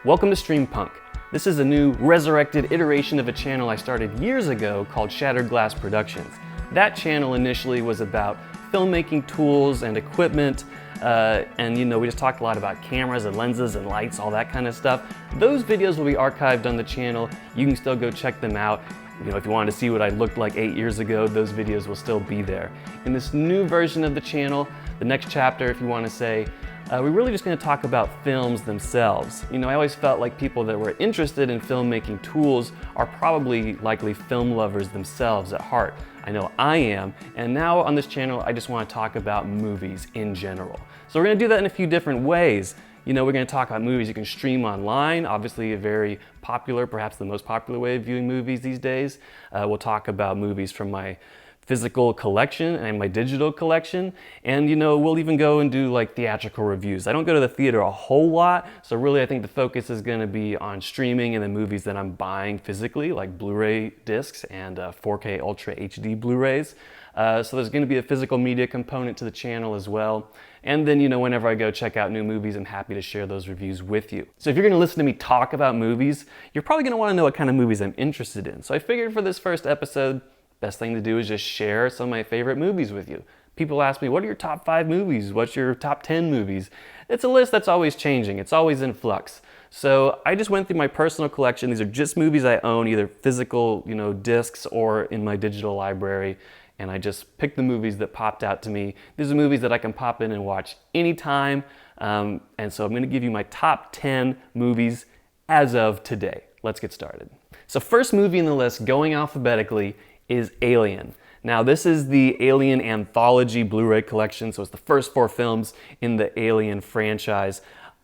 Welcome to streamPUNK. This is a new resurrected iteration of a channel I started years ago called Shattered Glass Productions. That channel initially was about filmmaking tools and equipment, and we just talked a lot about cameras and lenses and lights, all that kind of stuff. Those videos will be archived on the channel. You can still go check them out. If you wanted to see what I looked like 8 years ago, those videos will still be there. In this new version of the channel, the next chapter, if you want to say, we're really just going to talk about films themselves. I always felt like people that were interested in filmmaking tools are probably likely film lovers themselves at heart. I know I am, and now on this channel I just want to talk about movies in general. So we're going to do that in a few different ways. We're going to talk about movies you can stream online, obviously a very popular, perhaps the most popular way of viewing movies these days. We'll talk about movies from my physical collection and my digital collection, and we'll even go and do like theatrical reviews. I don't go to the theater a whole lot, so really I think the focus is going to be on streaming and the movies that I'm buying physically, like Blu-ray discs and 4K Ultra HD Blu-rays. So there's going to be a physical media component to the channel as well. And then, whenever I go check out new movies, I'm happy to share those reviews with you. So if you're going to listen to me talk about movies, you're probably going to want to know what kind of movies I'm interested in. So I figured for this first episode, best thing to do is just share some of my favorite movies with you. People ask me, what are your top 5 movies? What's your top 10 movies? It's a list that's always changing. It's always in flux. So I just went through my personal collection. These are just movies I own, either physical, discs or in my digital library. And I just picked the movies that popped out to me. These are movies that I can pop in and watch anytime. And so I'm going to give you my top 10 movies as of today. Let's get started. So first movie in the list, going alphabetically, is Alien. Now this is the Alien Anthology Blu-ray collection, so it's the first 4 films in the Alien franchise.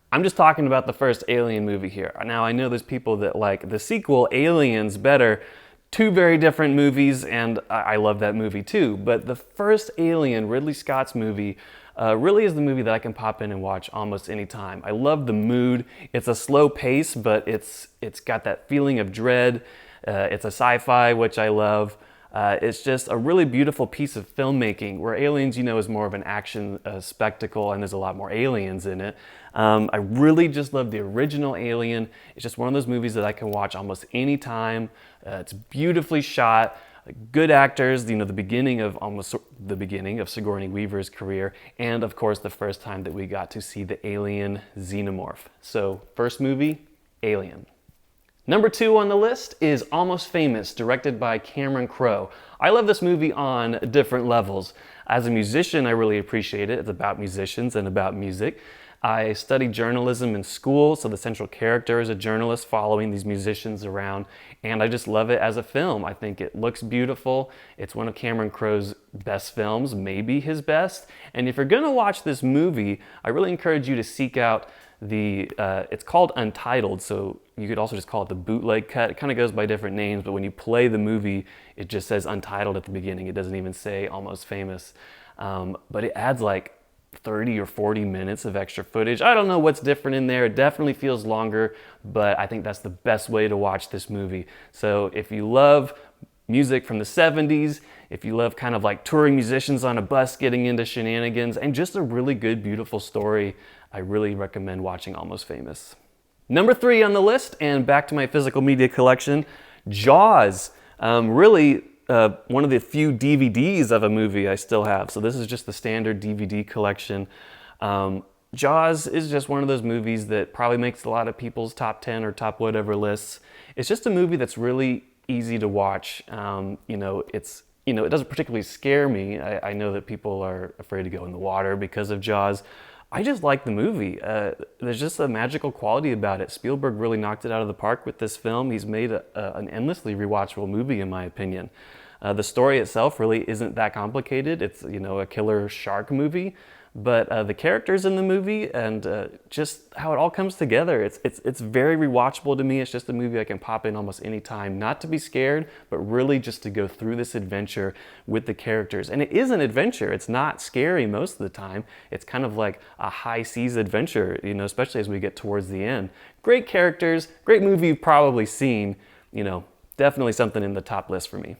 I'm just talking about the first Alien movie here. Now I know there's people that like the sequel, Aliens, better. 2 very different movies, and I love that movie too. But the first Alien, Ridley Scott's movie, really is the movie that I can pop in and watch almost any time. I love the mood. It's a slow pace, but it's got that feeling of dread. It's a sci-fi, which I love. It's just a really beautiful piece of filmmaking where Aliens, is more of an action spectacle, and there's a lot more aliens in it. I really just love the original Alien. It's just one of those movies that I can watch almost any time. It's beautifully shot, good actors, the beginning of Sigourney Weaver's career, and of course the first time that we got to see the alien xenomorph. So first movie, Alien. Number 2 on the list is Almost Famous, directed by Cameron Crowe. I love this movie on different levels. As a musician, I really appreciate it. It's about musicians and about music. I studied journalism in school, so the central character is a journalist following these musicians around, and I just love it as a film. I think it looks beautiful. It's one of Cameron Crowe's best films, maybe his best. And if you're gonna watch this movie, I really encourage you to seek out it's called Untitled, so you could also just call it the bootleg cut. It kind of goes by different names, but when you play the movie, it just says Untitled at the beginning. It doesn't even say Almost Famous. But it adds like 30 or 40 minutes of extra footage. I don't know what's different in there. It definitely feels longer, but I think that's the best way to watch this movie. So if you love music from the 70s, if you love kind of like touring musicians on a bus getting into shenanigans, and just a really good, beautiful story, I really recommend watching Almost Famous. Number 3 on the list, and back to my physical media collection, Jaws. Really one of the few DVDs of a movie I still have. So this is just the standard DVD collection. Jaws is just one of those movies that probably makes a lot of people's top 10 or top whatever lists. It's just a movie that's really easy to watch. It doesn't particularly scare me. I know that people are afraid to go in the water because of Jaws. I just like the movie. There's just a magical quality about it. Spielberg really knocked it out of the park with this film. He's made an endlessly rewatchable movie, in my opinion. The story itself really isn't that complicated. It's a killer shark movie, but the characters in the movie and just how it all comes together, it's very rewatchable to me. It's just a movie I can pop in almost any time, not to be scared, but really just to go through this adventure with the characters. And it is an adventure. It's not scary most of the time. It's kind of like a high seas adventure, especially as we get towards the end. Great characters, great movie you've probably seen, definitely something in the top list for me.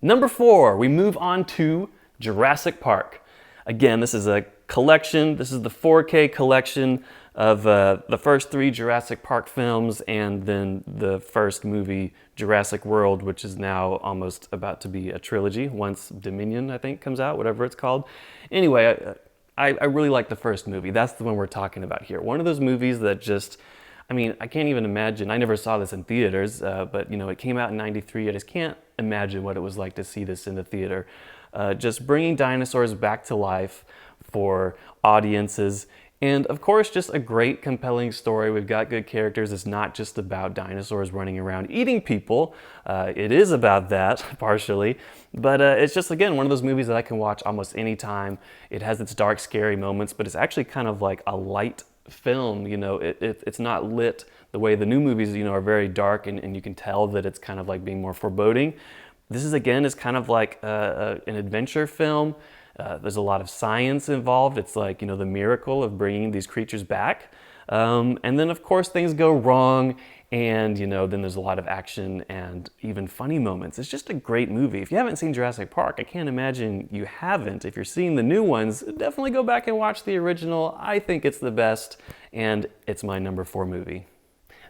Number 4, we move on to Jurassic Park. Again, this is a collection. This is the 4K collection of the first three Jurassic Park films and then the first movie, Jurassic World, which is now almost about to be a trilogy once Dominion, I think, comes out, whatever it's called. Anyway, I really like the first movie. That's the one we're talking about here. One of those movies that just, I mean, I can't even imagine. I never saw this in theaters, but it came out in '93. I just can't imagine what it was like to see this in the theater. Just bringing dinosaurs back to life for audiences. And of course, just a great, compelling story. We've got good characters. It's not just about dinosaurs running around eating people. It is about that, partially. But it's just, again, one of those movies that I can watch almost any time. It has its dark, scary moments, but it's actually kind of like a light film. It's not lit the way the new movies, are very dark, and you can tell that it's kind of like being more foreboding. This is, again, is kind of like an adventure film. There's a lot of science involved. It's like, the miracle of bringing these creatures back. And then, of course, things go wrong. And, then there's a lot of action and even funny moments. It's just a great movie. If you haven't seen Jurassic Park, I can't imagine you haven't. If you're seeing the new ones, definitely go back and watch the original. I think it's the best, and it's my number 4 movie.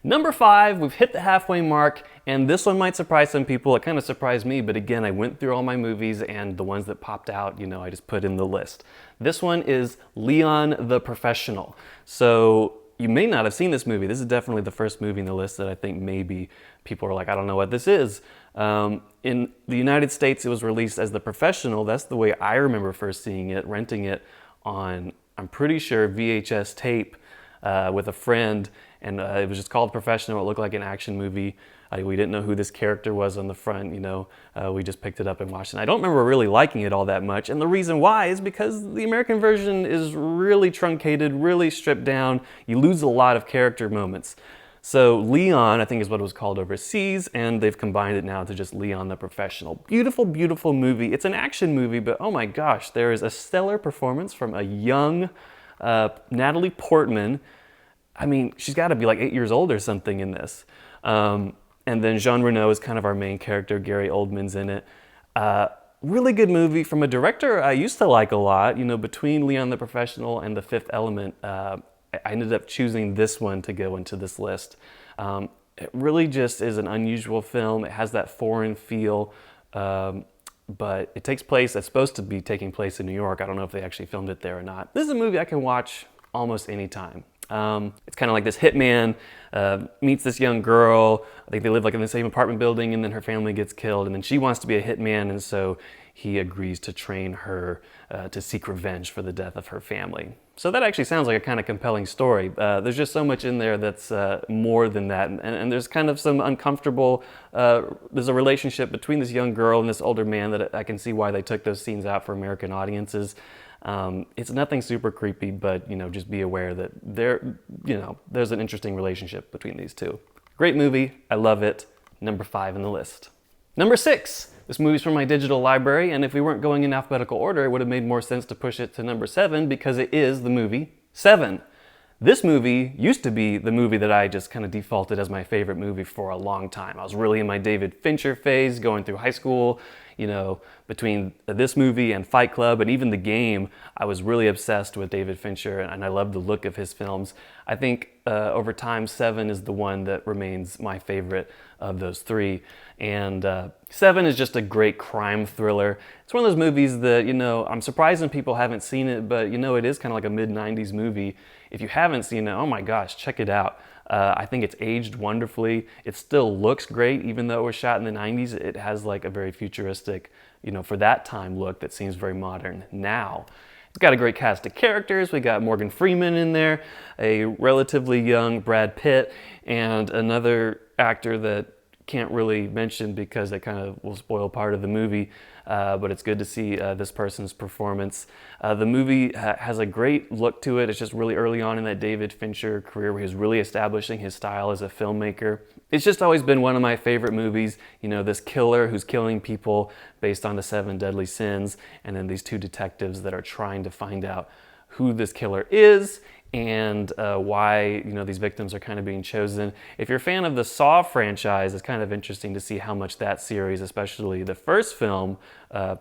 Number 5, we've hit the halfway mark, and this one might surprise some people. It kind of surprised me, but again, I went through all my movies, and the ones that popped out, I just put in the list. This one is Leon the Professional. So you may not have seen this movie. This is definitely the first movie in the list that I think maybe people are like, I don't know what this is. In the United States, it was released as The Professional. That's the way I remember first seeing it, renting it on, I'm pretty sure, VHS tape with a friend. And it was just called Professional. It looked like an action movie. We didn't know who this character was on the front, we just picked it up and watched it. And I don't remember really liking it all that much. And the reason why is because the American version is really truncated, really stripped down. You lose a lot of character moments. So Leon, I think, is what it was called overseas, and they've combined it now to just Leon the Professional. Beautiful, beautiful movie. It's an action movie, but oh my gosh, there is a stellar performance from a young Natalie Portman. I mean, she's got to be like 8 years old or something in this. And then Jean Reno is kind of our main character. Gary Oldman's in it. Really good movie from a director I used to like a lot. Between Leon the Professional and The Fifth Element, I ended up choosing this one to go into this list. It really just is an unusual film. It has that foreign feel, but it takes place, it's supposed to be taking place in New York. I don't know if they actually filmed it there or not. This is a movie I can watch almost any time. It's kind of like this hitman meets this young girl. I think they live like in the same apartment building, and then her family gets killed, and then she wants to be a hitman, and so he agrees to train her to seek revenge for the death of her family. So that actually sounds like a kind of compelling story. There's just so much in there that's more than that, and there's kind of some uncomfortable, there's a relationship between this young girl and this older man that I can see why they took those scenes out for American audiences. It's nothing super creepy, but just be aware that there's an interesting relationship between these two. Great movie, I love it. Number 5 in the list. Number 6. This movie's from my digital library, and if we weren't going in alphabetical order, it would have made more sense to push it to number 7 because it is the movie Seven. This movie used to be the movie that I just kind of defaulted as my favorite movie for a long time. I was really in my David Fincher phase going through high school. Between this movie and Fight Club and even The Game, I was really obsessed with David Fincher, and I love the look of his films. I think over time, Seven is the one that remains my favorite of those three. And Seven is just a great crime thriller. It's one of those movies that, I'm surprised when people haven't seen it, but it is kind of like a mid-90s movie. If you haven't seen it, oh my gosh, check it out. I think it's aged wonderfully. It still looks great, even though it was shot in the 90s. It has like a very futuristic, for that time look that seems very modern now. It's got a great cast of characters. We got Morgan Freeman in there, a relatively young Brad Pitt, and another actor that can't really mention because it kind of will spoil part of the movie, but it's good to see this person's performance. The movie has a great look to it. It's just really early on in that David Fincher career where he was really establishing his style as a filmmaker. It's just always been one of my favorite movies. This killer who's killing people based on the 7 deadly sins, and then these 2 detectives that are trying to find out who this killer is and why these victims are kind of being chosen. If you're a fan of the Saw franchise, it's kind of interesting to see how much that series, especially the first film,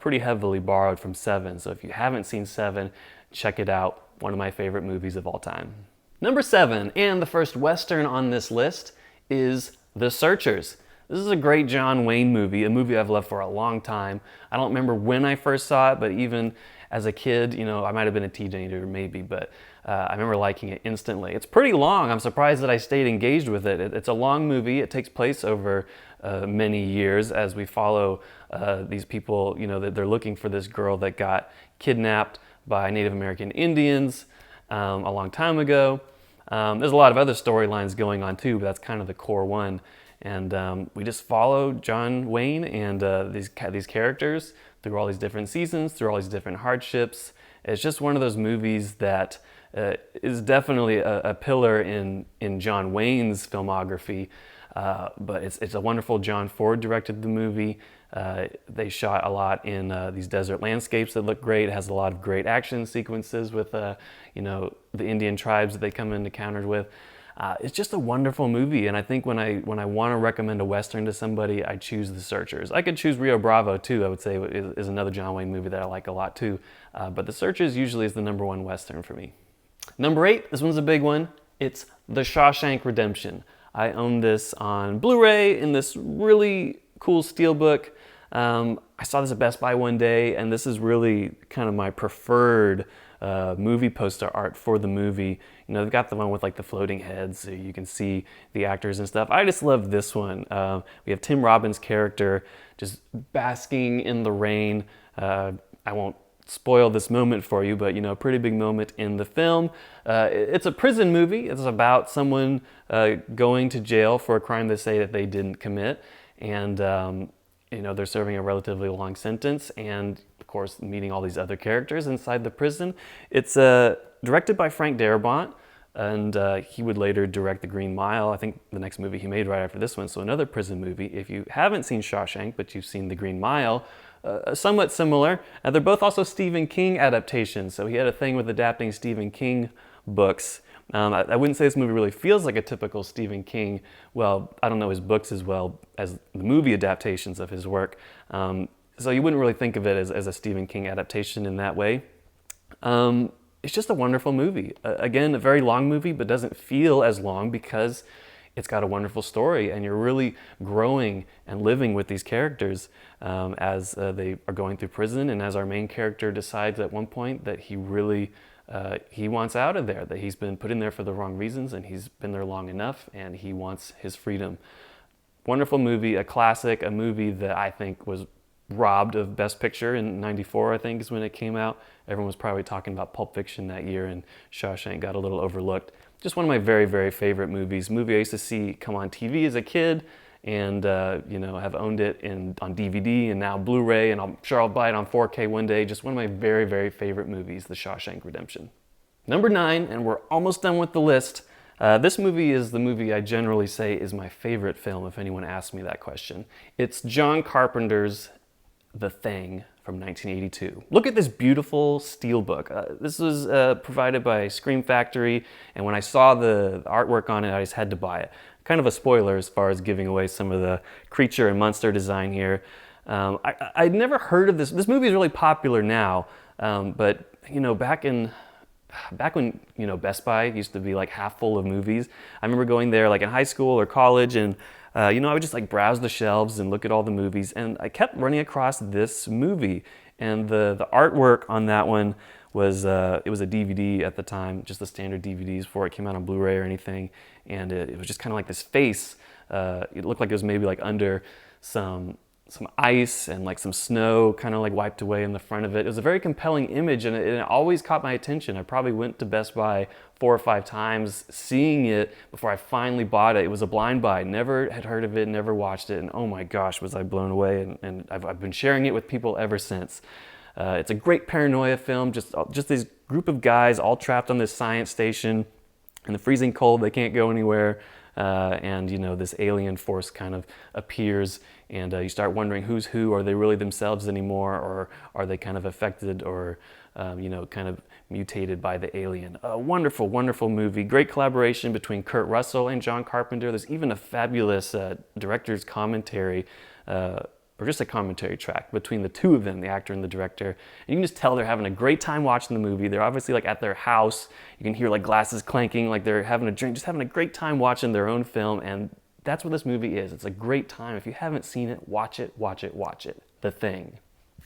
pretty heavily borrowed from Seven. So if you haven't seen Seven, check it out. One of my favorite movies of all time. Number 7, and the first Western on this list, is The Searchers. This is a great John Wayne movie, a movie I've loved for a long time. I don't remember when I first saw it, but even as a kid, you know, I might have been a teenager maybe, but I remember liking it instantly. It's pretty long. I'm surprised that I stayed engaged with it. It's a long movie. It takes place over many years as we follow these people, you know, that they're looking for this girl that got kidnapped by Native American Indians a long time ago. There's a lot of other storylines going on too, but that's kind of the core one. And we just follow John Wayne and these characters through all these different seasons, through all these different hardships. It's just one of those movies that is definitely a pillar in John Wayne's filmography. But it's a wonderful. John Ford directed the movie. They shot a lot in these desert landscapes that look great. It has a lot of great action sequences with you know, the Indian tribes that they come into encounters with. It's just a wonderful movie, and I think when I want to recommend a Western to somebody, I choose The Searchers. I could choose Rio Bravo too, I would say is another John Wayne movie that I like a lot too. But The Searchers usually is the number 1 Western for me. Number 8, this one's a big one. It's The Shawshank Redemption. I own this on Blu-ray in this really cool steelbook. I saw this at Best Buy one day, and this is really kind of my preferred movie poster art for the movie. You know, they've got the one with like the floating heads so you can see the actors and stuff. I just love this one. We have Tim Robbins' character just basking in the rain. I won't spoil this moment for you, but you know, a pretty big moment in the film. It's a prison movie. It's about someone going to jail for a crime they say that they didn't commit, and you know, they're serving a relatively long sentence, and of course meeting all these other characters inside the prison. It's directed by Frank Darabont, and he would later direct The Green Mile, I think the next movie he made right after this one, so another prison movie. If you haven't seen Shawshank, but you've seen The Green Mile, somewhat similar. They're both also Stephen King adaptations, so he had a thing with adapting Stephen King books. I wouldn't say this movie really feels like a typical Stephen King, well, I don't know his books as well as the movie adaptations of his work, so you wouldn't really think of it as a Stephen King adaptation in that way. It's just a wonderful movie. Again, a very long movie, but doesn't feel as long because it's got a wonderful story, and you're really growing and living with these characters as they are going through prison, and as our main character decides at one point that he really he wants out of there, that he's been put in there for the wrong reasons, and he's been there long enough, and he wants his freedom. Wonderful movie, a classic, a movie that I think was robbed of Best Picture in '94, I think is when it came out. Everyone was probably talking about Pulp Fiction that year, and Shawshank got a little overlooked. Just one of my very, very favorite movies. Movie I used to see come on TV as a kid, and you know, have owned it on DVD and now Blu-ray, and I'm sure I'll buy it on 4K one day. Just one of my very, very favorite movies, The Shawshank Redemption. Number 9, and we're almost done with the list. This movie is the movie I generally say is my favorite film if anyone asks me that question. It's John Carpenter's The Thing from 1982. Look at this beautiful steelbook. This was provided by Scream Factory, and when I saw the artwork on it, I just had to buy it. Kind of a spoiler as far as giving away some of the creature and monster design here. I'd never heard of this. This movie is really popular now, but you know, back when you know, Best Buy used to be like half full of movies. I remember going there like in high school or college, and you know, I would just like browse the shelves and look at all the movies, and I kept running across this movie, and the artwork on that one was it was a DVD at the time, just the standard DVDs before it came out on Blu-ray or anything, and it was just kind of like this face. It looked like it was maybe like under some ice and like some snow kind of like wiped away in the front of it. It was a very compelling image, and it always caught my attention. I probably went to Best Buy 4 or 5 times seeing it before I finally bought it. It was a blind buy. Never had heard of it, never watched it, and oh my gosh, was I blown away, and I've been sharing it with people ever since. It's a great paranoia film, just this group of guys all trapped on this science station in the freezing cold. They can't go anywhere, and you know, this alien force kind of appears, and you start wondering who's who. Are they really themselves anymore, or are they kind of affected or you know, kind of mutated by the alien? A wonderful, wonderful movie. Great collaboration between Kurt Russell and John Carpenter. There's even a fabulous director's commentary or just a commentary track between the two of them, the actor and the director. And you can just tell they're having a great time watching the movie. They're obviously like at their house. You can hear like glasses clanking, like they're having a drink, just having a great time watching their own film. And that's what this movie is. It's a great time. If you haven't seen it, watch it, watch it, watch it. The Thing.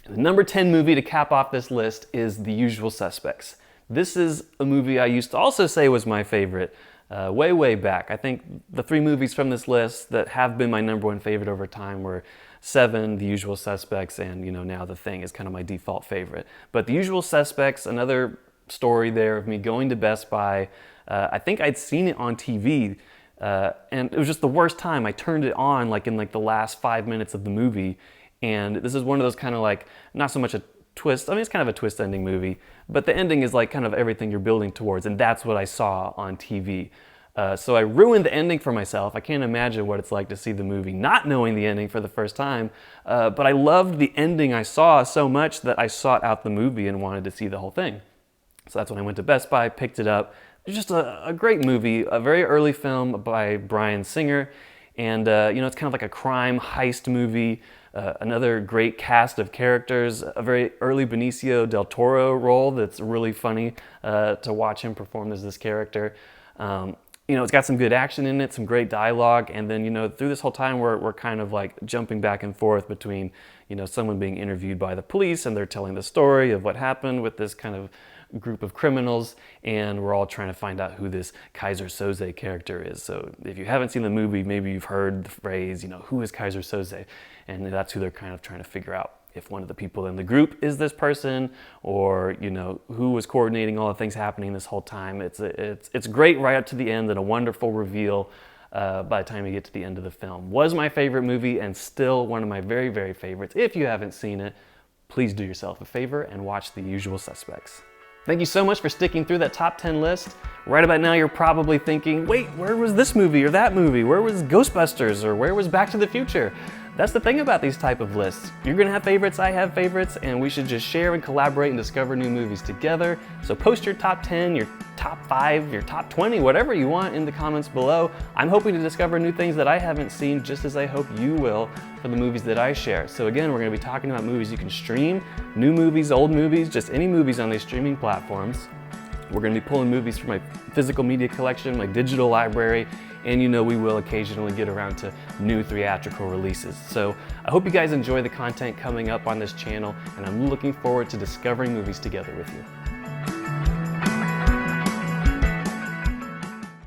The number 10 movie to cap off this list is The Usual Suspects. This is a movie I used to also say was my favorite way back. I think the 3 movies from this list that have been my number 1 favorite over time were Seven, The Usual Suspects, and now The Thing is kind of my default favorite. But The Usual Suspects, another story there of me going to Best Buy. I think I'd seen it on TV, and it was just the worst time. I turned it on like in the last 5 minutes of the movie, and this is one of those kind of like, not so much a twist, I mean it's kind of a twist ending movie, but the ending is like kind of everything you're building towards, and that's what I saw on TV. So I ruined the ending for myself. I can't imagine what it's like to see the movie not knowing the ending for the first time, but I loved the ending I saw so much that I sought out the movie and wanted to see the whole thing. So that's when I went to Best Buy, picked it up. It's just a great movie, a very early film by Bryan Singer, and it's kind of like a crime heist movie. Another great cast of characters, a very early Benicio del Toro role that's really funny to watch him perform as this character. It's got some good action in it, some great dialogue, and then through this whole time we're kind of like jumping back and forth between someone being interviewed by the police and they're telling the story of what happened with this kind of group of criminals, and we're all trying to find out who this Kaiser Soze character is. So if you haven't seen the movie, maybe you've heard the phrase, who is Kaiser Soze? And that's who they're kind of trying to figure out. If one of the people in the group is this person, or who was coordinating all the things happening this whole time. It's great right up to the end, and a wonderful reveal by the time you get to the end of the film. Was my favorite movie, and still one of my very, very favorites. If you haven't seen it, please do yourself a favor and watch The Usual Suspects. Thank you so much for sticking through that top 10 list. Right about now, you're probably thinking, wait, where was this movie or that movie? Where was Ghostbusters, or where was Back to the Future? That's the thing about these type of lists. You're gonna have favorites, I have favorites, and we should just share and collaborate and discover new movies together. So post your top 10, your top 5, your top 20, whatever you want in the comments below. I'm hoping to discover new things that I haven't seen, just as I hope you will for the movies that I share. So again, we're gonna be talking about movies you can stream, new movies, old movies, just any movies on these streaming platforms. We're gonna be pulling movies from my physical media collection, my digital library, and we will occasionally get around to new theatrical releases. So I hope you guys enjoy the content coming up on this channel, and I'm looking forward to discovering movies together with you.